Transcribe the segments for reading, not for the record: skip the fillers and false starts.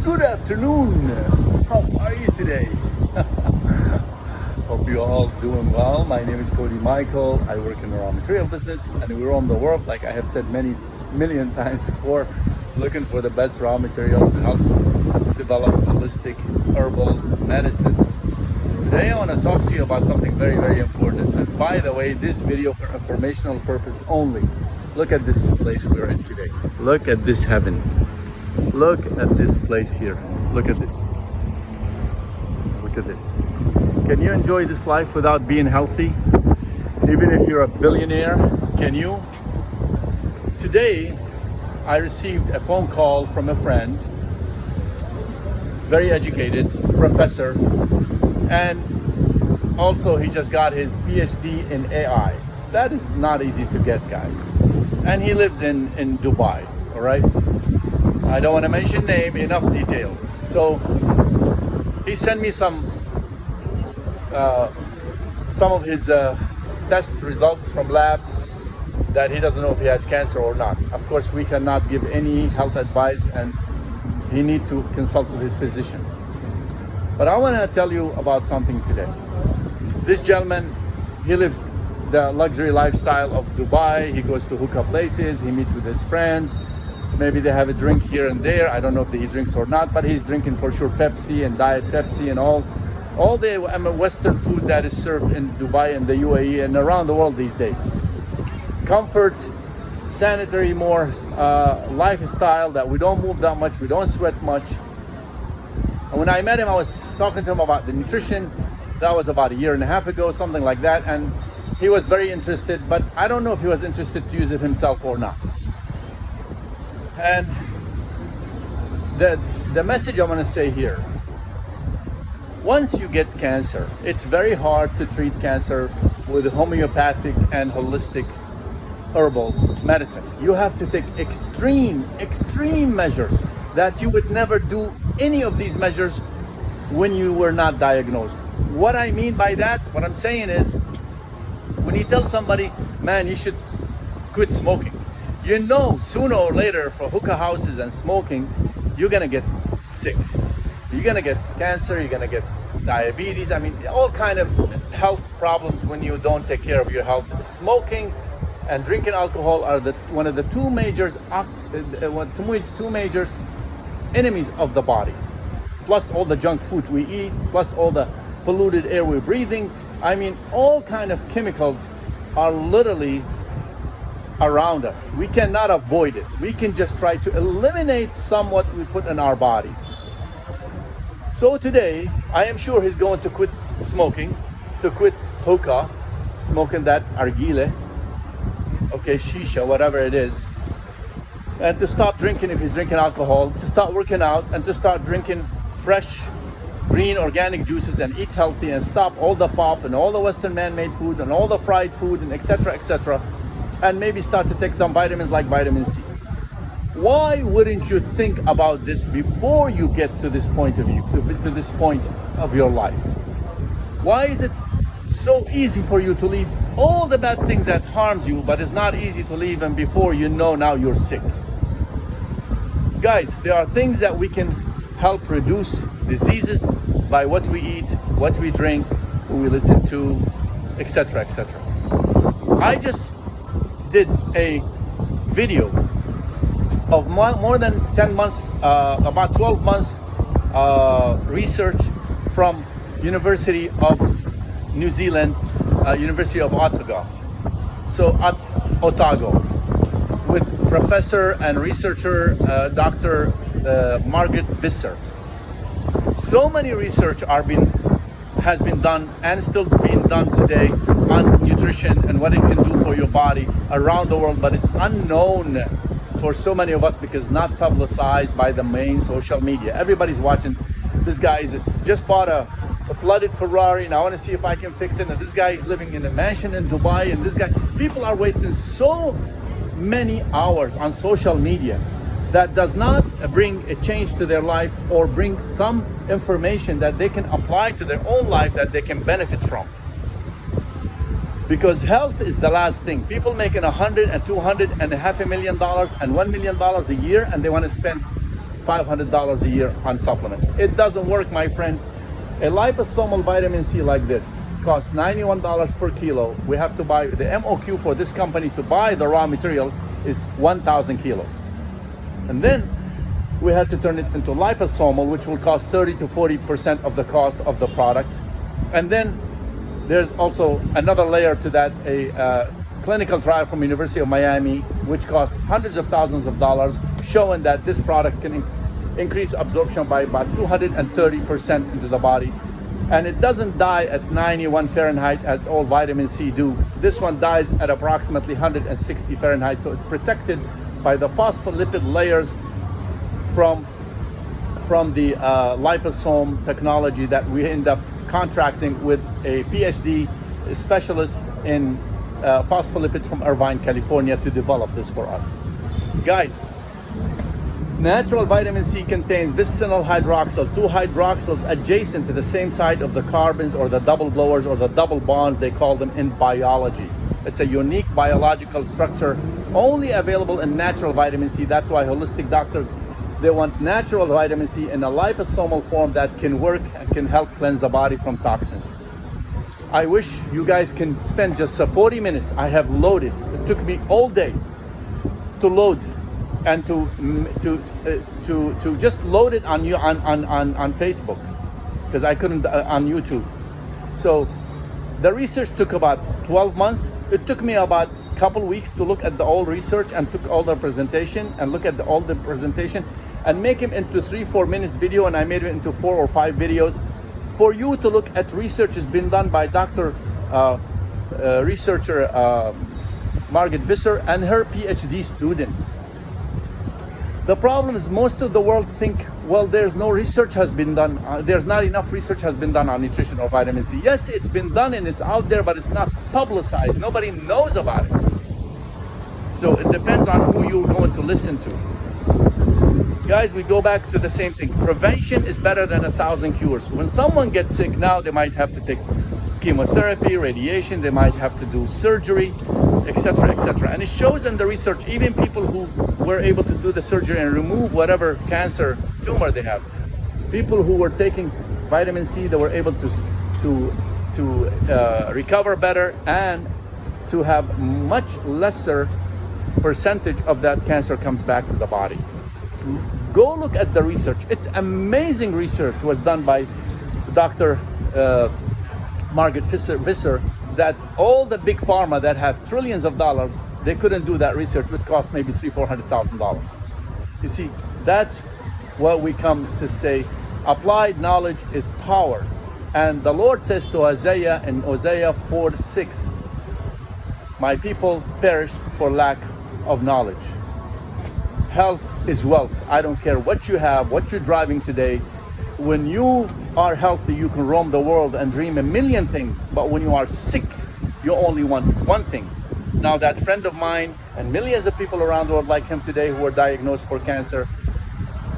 Good afternoon. How are you today? Hope you're all doing well. My name is Cody Michael. I work in the raw material business and we roam the world, like I have said many million times before, looking for the best raw materials to help develop holistic herbal medicine. Today I want to talk to you about something very, very important. And by the way, this video for informational purpose only. Look at this place we're in today. Look at this heaven. Look at this place here. Look at this. Look at this. Can you enjoy this life without being healthy? Even if you're a billionaire, can you? Today, I received a phone call from a friend, very educated professor, and also he just got his PhD in AI. That is not easy to get, guys. And he lives in Dubai, all right? I don't want to mention name, enough details. So he sent me some of his test results from lab that he doesn't know if he has cancer or not. Of course, we cannot give any health advice and he needs to consult with his physician. But I want to tell you about something today. This gentleman, he lives the luxury lifestyle of Dubai. He goes to hookah places, he meets with his friends. Maybe they have a drink here and there. I don't know if he drinks or not, but he's drinking for sure Pepsi and Diet Pepsi and all the Western food that is served in Dubai and the UAE and around the world these days. Comfort, sanitary more, lifestyle that we don't move that much, we don't sweat much. And when I met him, I was talking to him about the nutrition. That was about a year and a half ago, something like that. And he was very interested, but I don't know if he was interested to use it himself or not. And the message I want to say here, once you get cancer, it's very hard to treat cancer with homeopathic and holistic herbal medicine. You have to take extreme measures that you would never do any of these measures when you were not diagnosed. What I mean by that, what I'm saying is, when you tell somebody, man, you should quit smoking, you know, sooner or later for hookah houses and smoking, you're gonna get sick. You're gonna get cancer, you're gonna get diabetes. I mean, all kind of health problems when you don't take care of your health. Smoking and drinking alcohol are one of the two major enemies of the body. Plus all the junk food we eat, plus all the polluted air we're breathing. I mean, all kind of chemicals are literally around us. We cannot avoid it. We can just try to eliminate somewhat we put in our bodies. So today, I am sure he's going to quit smoking, to quit hookah, smoking that argile, okay, shisha, whatever it is, and to stop drinking if he's drinking alcohol, to start working out, and to start drinking fresh, green, organic juices and eat healthy and stop all the pop and all the Western man-made food and all the fried food and etc., and maybe start to take some vitamins like vitamin C. Why wouldn't you think about this before you get to this point of view, to this point of your life? Why is it so easy for you to leave all the bad things that harms you, but it's not easy to leave them before you know now you're sick? Guys, there are things that we can help reduce diseases by what we eat, what we drink, who we listen to, etc. I just did a video of more than 10 months, about 12 months research from University of New Zealand, University of Otago. So at Otago, with professor and researcher Dr. Margaret Visser. So many research has been done and still being done today on nutrition and what it can do for your body around the world, but it's unknown for so many of us because not publicized by the main social media. Everybody's watching. This guy just bought a flooded Ferrari and I want to see if I can fix it. And this guy is living in a mansion in Dubai, and people are wasting so many hours on social media that does not bring a change to their life or bring some information that they can apply to their own life that they can benefit from. Because health is the last thing. People making $100 and $200 and $500,000 and $1 million a year, and they want to spend $500 a year on supplements. It doesn't work, my friends. A liposomal vitamin C like this costs $91 per kilo. We have to buy, the MOQ for this company to buy the raw material is 1,000 kilos. And then we had to turn it into liposomal, which will cost 30 to 40% of the cost of the product. And then there's also another layer to that, a clinical trial from University of Miami, which cost hundreds of thousands of dollars, showing that this product can increase absorption by about 230% into the body. And it doesn't die at 91 Fahrenheit as all vitamin C do. This one dies at approximately 160 Fahrenheit. So it's protected by the phospholipid layers from the liposome technology that we end up contracting with a PhD specialist in phospholipid from Irvine, California, to develop this for us. Guys, natural vitamin C contains bisphenol hydroxyl, two hydroxyls adjacent to the same side of the carbons, or the double blowers, or the double bonds, they call them in biology. It's a unique biological structure only available in natural vitamin C. That's why holistic doctors, they want natural vitamin C in a liposomal form that can work and can help cleanse the body from toxins. I wish you guys can spend just 40 minutes. I have loaded. It took me all day to load and to just load it on Facebook, because I couldn't on YouTube. So the research took about 12 months. It took me about a couple weeks to look at the old research and took all the presentation and look at all the presentation and make them into 3-4 minutes video, and I made it into 4 or 5 videos for you to look at. Research has been done by researcher Margaret Visser and her PhD students. The problem is most of the world think, well, there's no research has been done. There's not enough research has been done on nutrition or vitamin C. Yes, it's been done and it's out there, but it's not publicized. Nobody knows about it. So it depends on who you're going to listen to. Guys, we go back to the same thing. Prevention is better than 1,000 cures. When someone gets sick now, they might have to take chemotherapy, radiation, they might have to do surgery, etc., etc. And it shows in the research, even people who were able to do the surgery and remove whatever cancer tumor they have, people who were taking vitamin C, they were able to recover better and to have much lesser percentage of that cancer comes back to the body. Go look at the research. It's amazing research was done by Dr. Margaret Visser, that all the big pharma that have trillions of dollars, they couldn't do that research. It would cost maybe $300,000-$400,000. You see, that's what we come to say. Applied knowledge is power. And the Lord says to Isaiah in Hosea 4:6, my people perished for lack of knowledge. Health is wealth. I don't care what you have, what you're driving today. When you are healthy, you can roam the world and dream a million things. But when you are sick, you only want one thing. Now that friend of mine and millions of people around the world like him today who are diagnosed for cancer,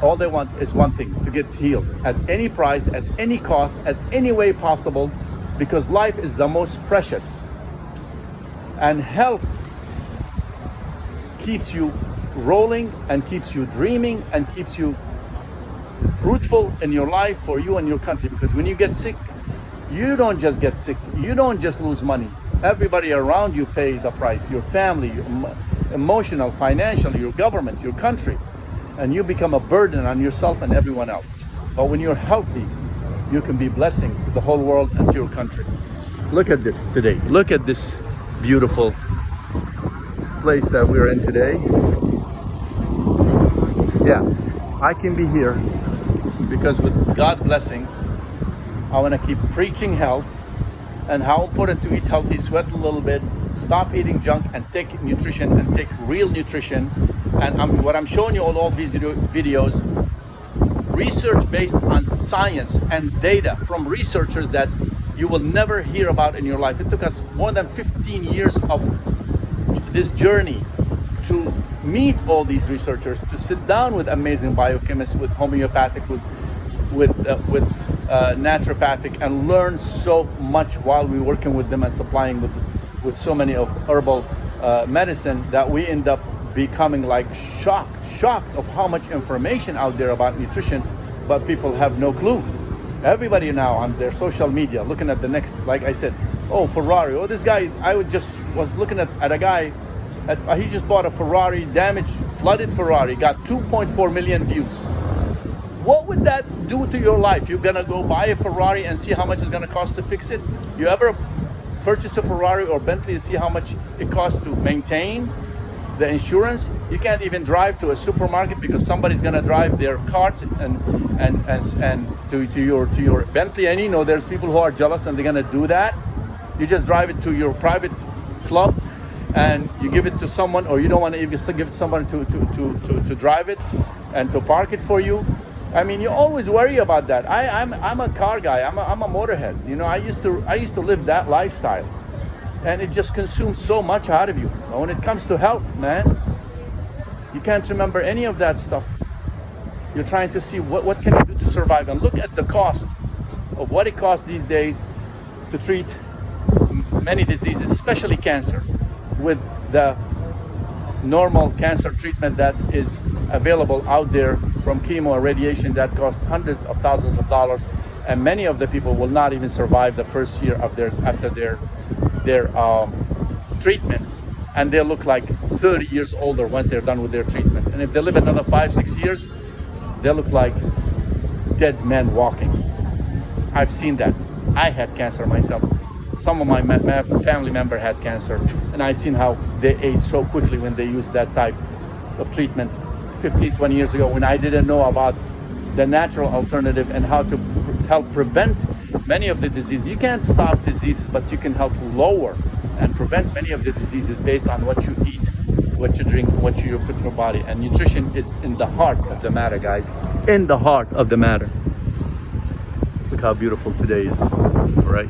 all they want is one thing: to get healed at any price, at any cost, at any way possible, because life is the most precious. And health keeps you rolling and keeps you dreaming and keeps you fruitful in your life for you and your country. Because when you get sick, you don't just get sick, you don't just lose money. Everybody around you pay the price, your family, your emotional, financial, your government, your country, and you become a burden on yourself and everyone else. But when you're healthy, you can be a blessing to the whole world and to your country. Look at this today. Look at this beautiful place that we're in today. Yeah, I can be here because with God's blessings, I want to keep preaching health and how important to eat healthy, sweat a little bit, stop eating junk, and take nutrition and take real nutrition. And what I'm showing you all these videos, research based on science and data from researchers that you will never hear about in your life. It took us more than 15 years of this journey to meet all these researchers, to sit down with amazing biochemists, with homeopathic, with naturopathic, and learn so much while we're working with them and supplying with so many of herbal medicine that we end up becoming like shocked of how much information out there about nutrition, but people have no clue. Everybody now on their social media looking at the next, like I said, oh, Ferrari. Oh, this guy, was looking at a guy, he just bought a Ferrari, damaged, flooded Ferrari, got 2.4 million views. What would that do to your life? You're gonna go buy a Ferrari and see how much it's gonna cost to fix it? You ever purchase a Ferrari or Bentley and see how much it costs to maintain the insurance? You can't even drive to a supermarket because somebody's gonna drive their cart and to your Bentley. And you know, there's people who are jealous and they're gonna do that. You just drive it to your private club and you give it to someone, or you don't want to even give it to someone to drive it and to park it for you. I mean, you always worry about that. I'm a car guy. I'm a motorhead. You know, I used to live that lifestyle, and it just consumes so much out of you. But when it comes to health, man, you can't remember any of that stuff. You're trying to see what can you do to survive, and look at the cost of what it costs these days to treat many diseases, especially cancer, with the normal cancer treatment that is available out there from chemo or radiation that costs hundreds of thousands of dollars, and many of the people will not even survive the first year of after their treatment, and they look like 30 years older once they're done with their treatment. And if they live another 5-6 years, they look like dead men walking. I've seen that. I had cancer myself. Some of my family member had cancer, and I seen how they age so quickly when they use that type of treatment 15-20 years ago, when I didn't know about the natural alternative and how to help prevent many of the diseases. You can't stop diseases, but you can help lower and prevent many of the diseases based on what you eat, what you drink, what you put in your body. And nutrition is in the heart of the matter, guys. In the heart of the matter. Look how beautiful today is, all right?